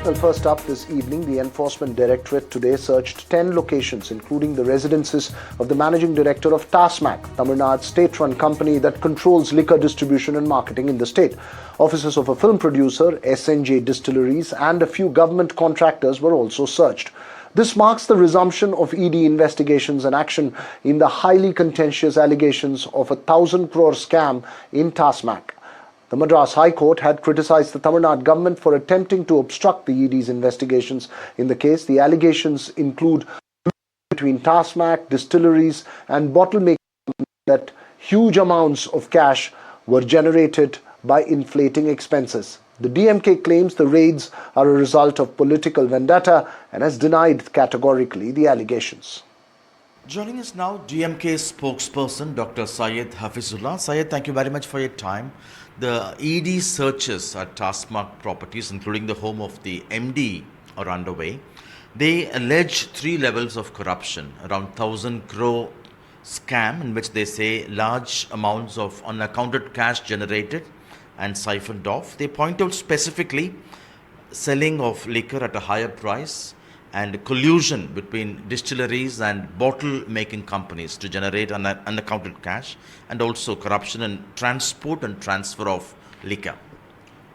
Well, first up this evening, the Enforcement Directorate today searched 10 locations, including the residences of the Managing Director of TASMAC, Tamil Nadu's state-run company that controls liquor distribution and marketing in the state. Offices of a film producer, SNJ Distilleries, and a few government contractors were also searched. This marks the resumption of ED investigations and action in the highly contentious allegations of a 1,000 crore scam in TASMAC. The Madras High Court had criticized the Tamil Nadu government for attempting to obstruct the ED's investigations in the case. The allegations include between TASMAC, distilleries, and bottle making that huge amounts of cash were generated by inflating expenses. The DMK claims the raids are a result of political vendetta and has denied categorically the allegations. Joining us now, DMK spokesperson Dr. Syed Hafizullah. Syed, thank you very much for your time. The ED searches at TASMAC properties, including the home of the MD, are underway. They allege 3 levels of corruption, around 1,000 crore scam in which they say large amounts of unaccounted cash generated and siphoned off. They point out specifically selling of liquor at a higher price and collusion between distilleries and bottle making companies to generate unaccounted cash, and also corruption in transport and transfer of liquor.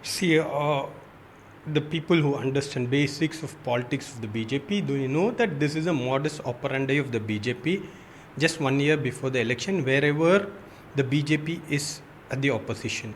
See, the people who understand basics of politics of the BJP, do you know that this is a modus operandi of the BJP just 1 year before the election, wherever the BJP is at the opposition?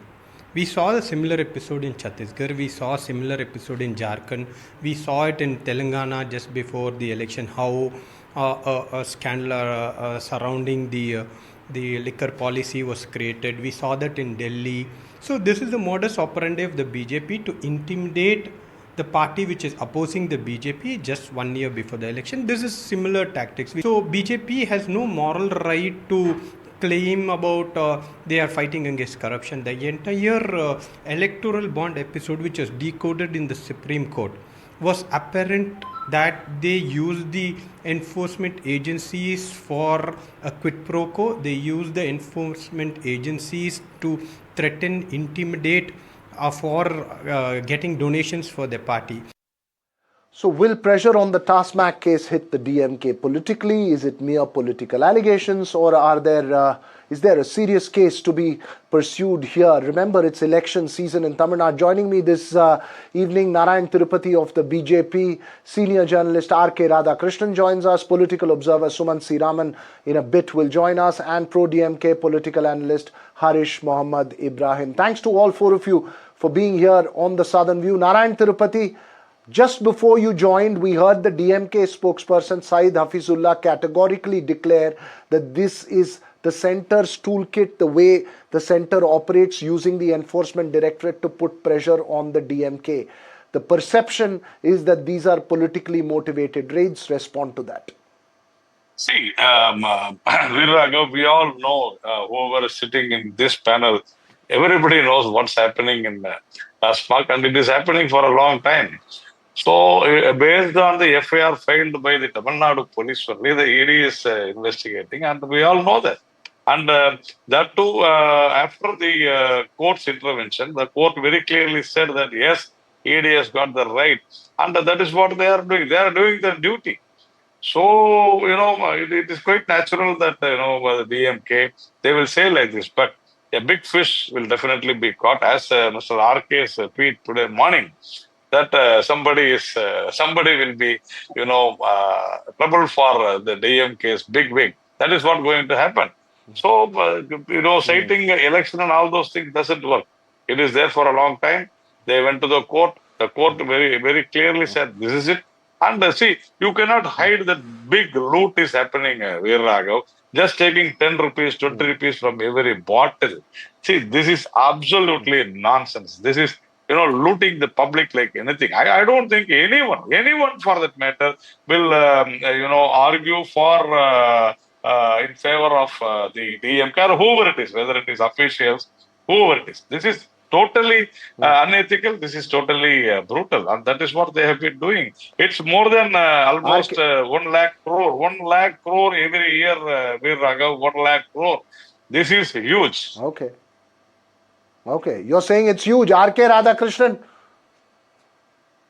We saw a similar episode in Chhattisgarh, we saw a similar episode in Jharkhand, we saw it in Telangana just before the election, how a scandal surrounding the liquor policy was created. We saw that in Delhi. So this is the modus operandi of the BJP to intimidate the party which is opposing the BJP just 1 year before the election. This is similar tactics. So BJP has no moral right to claim about they are fighting against corruption. The entire electoral bond episode, which was decoded in the Supreme Court, was apparent that they used the enforcement agencies for a quid pro quo. They used the enforcement agencies to threaten, intimidate for getting donations for their party. So will pressure on the TASMAC case hit the DMK politically? Is it mere political allegations, or is there a serious case to be pursued here? Remember, it's election season in Tamil Nadu. Joining me this evening, Narayan Tirupati of the BJP, senior journalist R.K. Radhakrishnan joins us, political observer Sumant C. Raman in a bit will join us, and pro-DMK political analyst Harish Mohammad Ibrahim. Thanks to all 4 of you for being here on the Southern View. Narayan Tirupati, just before you joined, we heard the DMK spokesperson Syed Hafizullah categorically declare that this is the centre's toolkit, the way the centre operates, using the Enforcement Directorate to put pressure on the DMK. The perception is that these are politically motivated raids. Respond to that. See, Virag, we all know, whoever is sitting in this panel, everybody knows what's happening in TASMAC, and it is happening for a long time. So, based on the FIR filed by the Tamil Nadu police, only the ED is investigating, and we all know that. And that too, after the court's intervention, the court very clearly said that yes, ED has got the right, and that is what they are doing. They are doing their duty. So, it is quite natural that, the DMK, they will say like this, but a big fish will definitely be caught, as Mr. RK's tweet today morning, that somebody will be, trouble for the DMK's big wig. That is what going to happen. So, citing election and all those things doesn't work. It is there for a long time. They went to the court. The court very, very clearly said, this is it. And see, you cannot hide that big loot is happening, Veerraghav. Just taking 10 rupees, 20 rupees from every bottle. See, this is absolutely nonsense. This is, looting the public like anything. I don't think anyone for that matter, will, argue for, in favor of the DMK or whoever it is, whether it is officials, whoever it is. This is totally unethical. This is totally brutal, and that is what they have been doing. It's more than almost 1 lakh crore. 1 lakh crore every year, Veerraghav, 1 lakh crore. This is huge. Okay. You're saying it's huge. R.K. Radhakrishnan?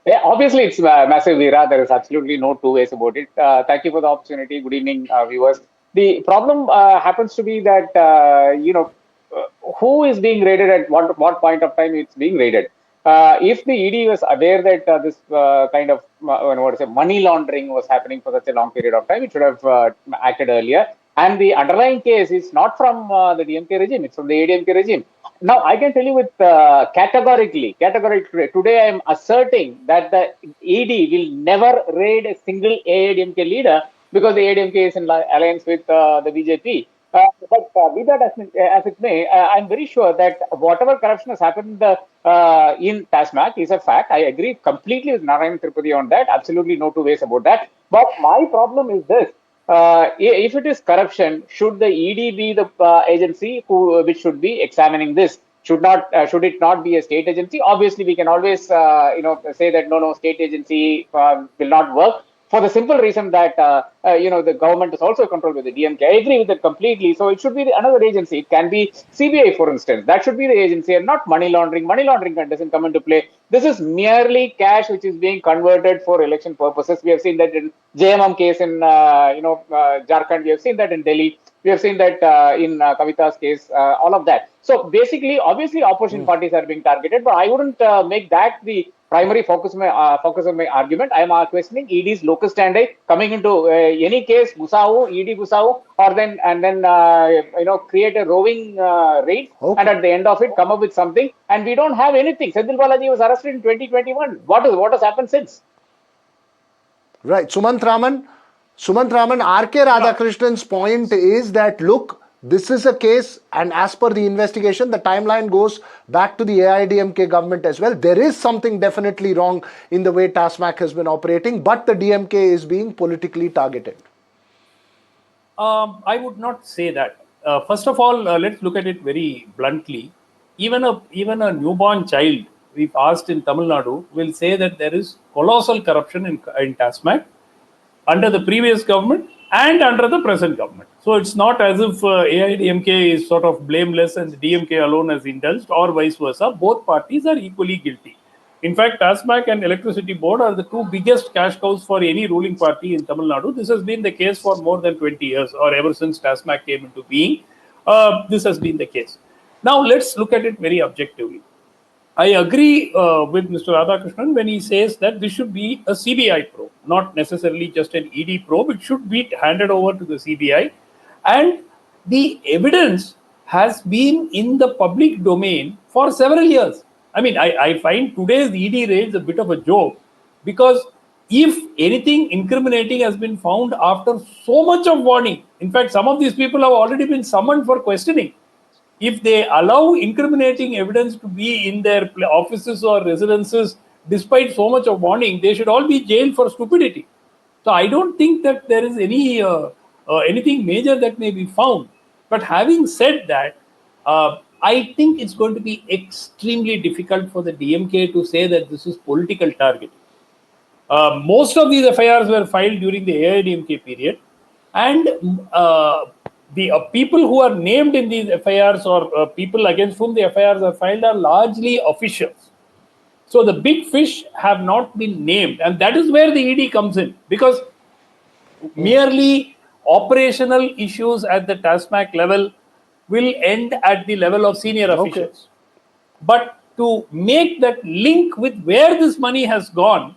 Yeah, obviously, it's massive, Veera. There is absolutely no two ways about it. Thank you for the opportunity. Good evening, viewers. The problem happens to be that who is being raided at what point of time it's being raided. If the ED was aware that this kind of what is it, money laundering was happening for such a long period of time, it should have acted earlier. And the underlying case is not from the DMK regime; it's from the ADMK regime. Now, I can tell you with categorically, today I am asserting that the ED will never raid a single AIDMK leader because the AIDMK is in alliance with the BJP. But be that as it may, I'm very sure that whatever corruption has happened in TASMAC is a fact. I agree completely with Narayan Tripati on that. Absolutely no two ways about that. But my problem is this. If it is corruption, should the ED be the agency which should be examining this? Should it not be a state agency? Obviously, we can always say that no state agency will not work for the simple reason that the government is also controlled by the DMK. I agree with that completely. So it should be another agency. It can be CBI, for instance. That should be the agency and not money laundering. Money laundering doesn't come into play. This is merely cash which is being converted for election purposes. We have seen that in JMM case in Jharkhand. We have seen that in Delhi. We have seen that in Kavita's case, all of that. So basically, obviously, opposition parties are being targeted, but I wouldn't make that the primary focus of my argument. I am questioning ED's locus standi coming into any case, Busau, ED Busau, or then create a roving raid, and at the end of it, come up with something, and we don't have anything. Senthil Balaji was arrested in 2021. What has happened since? Right. Sumant Raman, R.K. Radhakrishnan's point is that, look, this is a case, and as per the investigation, the timeline goes back to the AIDMK government as well. There is something definitely wrong in the way TASMAC has been operating, but the DMK is being politically targeted. I would not say that. First of all, let's look at it very bluntly. Even a newborn child, we've asked in Tamil Nadu, will say that there is colossal corruption in TASMAC under the previous government and under the present government. So it's not as if AIDMK is sort of blameless and the DMK alone has indulged, or vice versa. Both parties are equally guilty. In fact, TASMAC and Electricity Board are the two biggest cash cows for any ruling party in Tamil Nadu. This has been the case for more than 20 years, or ever since TASMAC came into being. This has been the case. Now, let's look at it very objectively. I agree with Mr. Radhakrishnan when he says that this should be a CBI probe, not necessarily just an ED probe. It should be handed over to the CBI. And the evidence has been in the public domain for several years. I mean, I find today's ED raids a bit of a joke, because if anything incriminating has been found after so much of warning, in fact, some of these people have already been summoned for questioning. If they allow incriminating evidence to be in their offices or residences despite so much of warning, they should all be jailed for stupidity. So I don't think that there is anything major that may be found. But having said that, I think it's going to be extremely difficult for the DMK to say that this is political targeting. Most of these FIRs were filed during the AIDMK period, and the people who are named in these FIRs, or people against whom the FIRs are filed, are largely officials. So the big fish have not been named, and that is where the ED comes in, because merely operational issues at the TASMAC level will end at the level of senior officials. But to make that link with where this money has gone,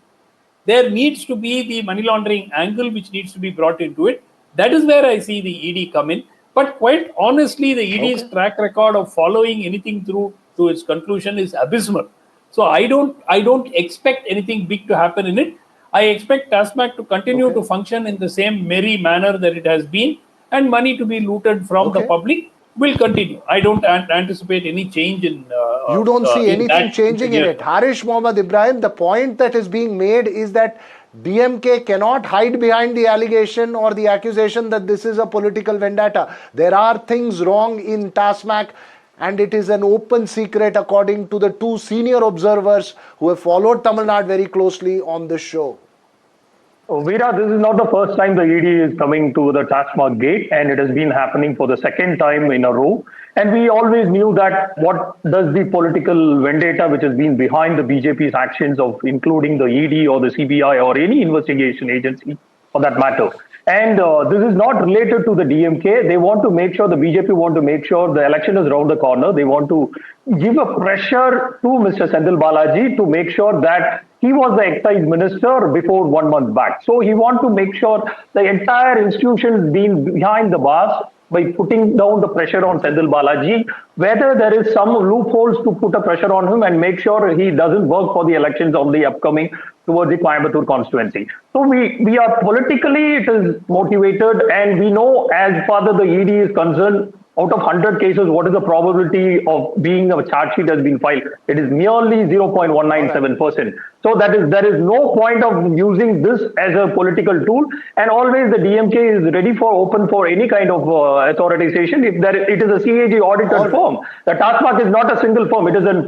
there needs to be the money laundering angle which needs to be brought into it. That is where I see the ED come in. But quite honestly, the ED's track record of following anything through to its conclusion is abysmal. So I don't expect anything big to happen in it. I expect TASMAC to continue to function in the same merry manner that it has been, and money to be looted from the public will continue. I don't anticipate any change in. You don't see anything changing in it. Harish Mohammad Ibrahim, the point that is being made is that DMK cannot hide behind the allegation or the accusation that this is a political vendetta. There are things wrong in TASMAC, and it is an open secret according to the two senior observers who have followed Tamil Nadu very closely on this show. Veera, this is not the first time the ED is coming to the TASMAC gate, and it has been happening for the second time in a row. And we always knew that what does the political vendetta which has been behind the BJP's actions of including the ED or the CBI or any investigation agency for that matter. And this is not related to the DMK. They want to make sure, the BJP want to make sure the election is around the corner. They want to give a pressure to Mr. Sendil Balaji to make sure that he was the excise minister before 1 month back. So he wants to make sure the entire institution is being behind the bars by putting down the pressure on Sendil Balaji, whether there is some loopholes to put a pressure on him and make sure he doesn't work for the elections on the upcoming towards the Coimbatore constituency. So we are politically, it is motivated, and we know as far as the ED is concerned, out of 100 cases, what is the probability of being a charge sheet has been filed? It is merely 0.197%. So there is no point of using this as a political tool. And always the DMK is ready for open for any kind of authorization. If it is a CAG audited firm, the TASMAC is not a single firm. It is an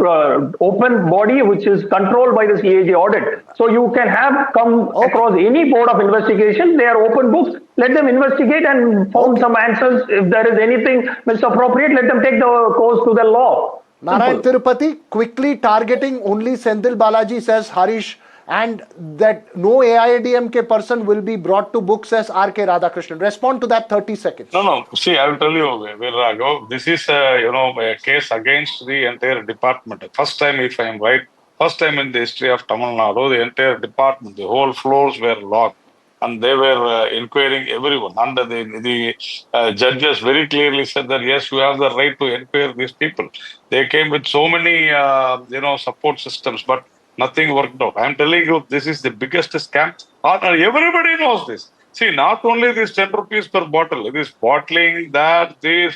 open body which is controlled by the CAG audit. So you can have come across any board of investigation. They are open books. Let them investigate and find some answers. If there is anything misappropriate, let them take the course to the law. Narayan Tirupati, quickly targeting only Sendil Balaji, says Harish, and that no AIADMK person will be brought to book, says R.K. Radhakrishnan. Respond to that, 30 seconds. No. See, I will tell you, Virrago, this is a case against the entire department. First time, if I am right, first time in the history of Tamil Nadu, the entire department, the whole floors were locked. And they were inquiring everyone. And the judges very clearly said that, yes, you have the right to inquire these people. They came with so many, support systems, but nothing worked out. I'm telling you, this is the biggest scam. Everybody knows this. See, not only this 10 rupees per bottle, it is bottling, this,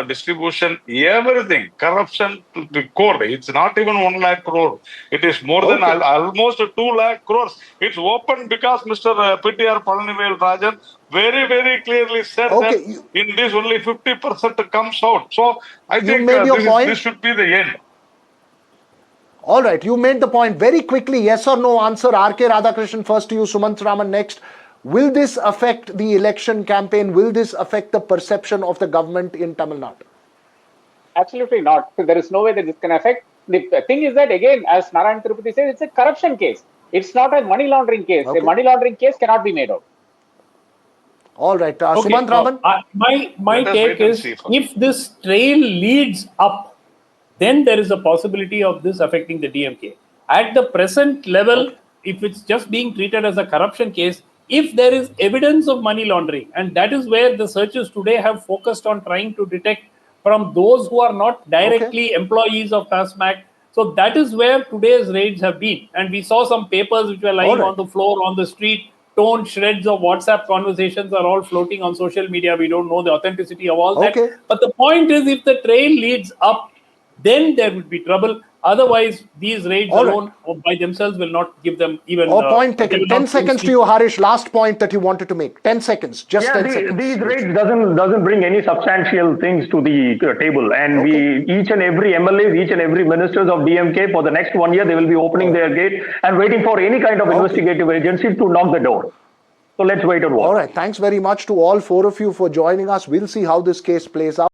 distribution, everything, corruption to the core. It's not even 1 lakh crore. It is more than almost 2 lakh crores. It's open because Mr. PTR Palanivel Rajan very, very clearly said that in this only 50% comes out. So I think this should be the end. All right, you made the point. Very quickly, yes or no answer. R.K. Radhakrishnan first to you, Sumant Raman next. Will this affect the election campaign? Will this affect the perception of the government in Tamil Nadu? Absolutely not. So there is no way that this can affect. The thing is that, again, as Narayan Tirupati says, it's a corruption case. It's not a money laundering case. A money laundering case cannot be made out. All right. Sumant Raman? My take is, if this trail leads up, then there is a possibility of this affecting the DMK. At the present level, if it's just being treated as a corruption case, if there is evidence of money laundering, and that is where the searches today have focused on trying to detect from those who are not directly employees of TASMAC. So that is where today's raids have been. And we saw some papers which were lying on the floor, on the street. Torn shreds of WhatsApp conversations are all floating on social media. We don't know the authenticity of all that. But the point is, if the trail leads up, then there would be trouble. Otherwise, these raids alone by themselves will not give them even... point taken. 10 seconds to you, Harish. Last point that you wanted to make. 10 seconds. Just 10 seconds. These raids doesn't bring any substantial things to the table. And each and every MLAs, each and every ministers of DMK, for the next 1 year, they will be opening their gate and waiting for any kind of investigative agency to knock the door. So let's wait and watch. All right. Thanks very much to all 4 of you for joining us. We'll see how this case plays out.